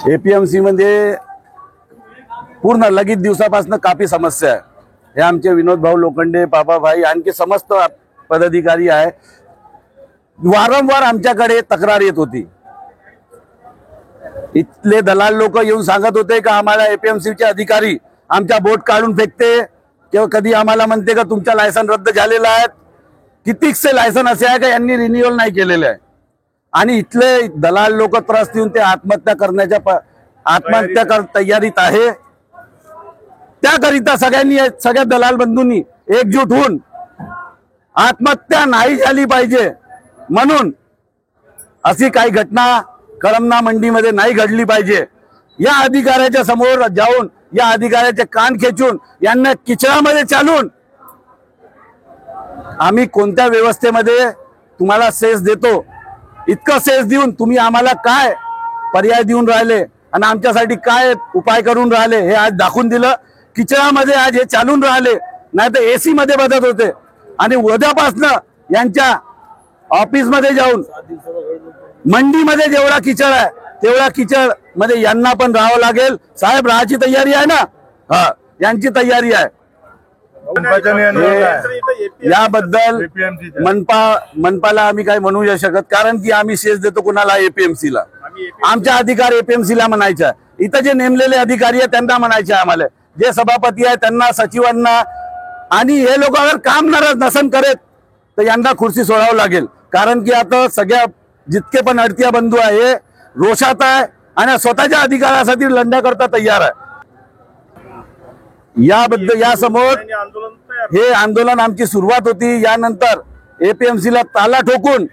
APMC मध्ये पूर्ण लगीत दिवसापासून काफी समस्या आहे। हे आमचे विनोद भाऊ लोखंडे, बाबाभाई आणखी समस्त पदाधिकारी आहे, वारंवार आमच्याकडे तक्रार येत होती। इथले दलाल लोक येऊन सांगत होते का आम्हाला एपीएमसीचे अधिकारी आमच्या बोट काढून फेकते, किंवा कधी आम्हाला म्हणते का तुमचा लायसन रद्द झालेला आहे। कितीकसे लायसन असे आहे का यांनी रिन्युअल नाही केलेले आहे, आणि इथले दलाल लोक त्रास देऊन ते आत्महत्या तयारीत आहे। त्याकरिता सगळ्या दलाल बंधूंनी एकजूट होऊन आत्महत्या नाही झाली पाहिजे म्हणून अशी काही घटना कळमना मंडीमध्ये नाही घडली पाहिजे। या अधिकाऱ्याच्या समोर जाऊन या अधिकाऱ्याचे कान खेचून यांना किचडामध्ये चालून आम्ही कोणत्या व्यवस्थेमध्ये तुम्हाला सेस देतो, इतकं सेस देऊन तुम्ही आम्हाला काय पर्याय देऊन राहिले आणि आमच्यासाठी काय उपाय करून राहिले हे आज दाखवून दिलं। किचडामध्ये आज हे चालून राहिले, नाही तर एसी मध्ये बदलत होते, आणि उद्यापासनं यांच्या ऑफिस मध्ये जाऊन मंडीमध्ये जेवढा किचड आहे तेवढा किचड मध्ये यांना पण राहावं लागेल। साहेब राहायची तयारी आहे ना? हा, यांची तयारी आहे। याबद्दल मनपाला आम्ही काही म्हणू नाही शकत, कारण की आम्ही शेष देतो कुणाला? एपीएमसीला। आमचा अधिकार एपीएमसीला म्हणायचा, इथं जे नेमलेले अधिकारी आहेत त्यांना म्हणायचे, आम्हाला जे सभापती आहे त्यांना, सचिवांना, आणि हे लोक अगर काम नसन करत तर यांना खुर्ची सोडावं लागेल। कारण की आता सगळ्या जितके पण अडतिया बंधू आहे रोषात आहे आणि स्वतःच्या अधिकारासाठी लढण्याकरता तयार आहे। याबद्दल यासमोर हे आंदोलन आमची सुरुवात होती। यानंतर एपीएमसीला ताला ठोकून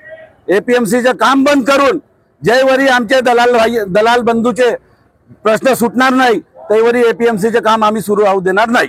एपीएमसीचे काम बंद करून ज्यावेळी आमचे दलाल बंधूचे प्रश्न सुटणार नाही त्यावेळी एपीएमसीचे काम आम्ही सुरू होऊ देणार नाही।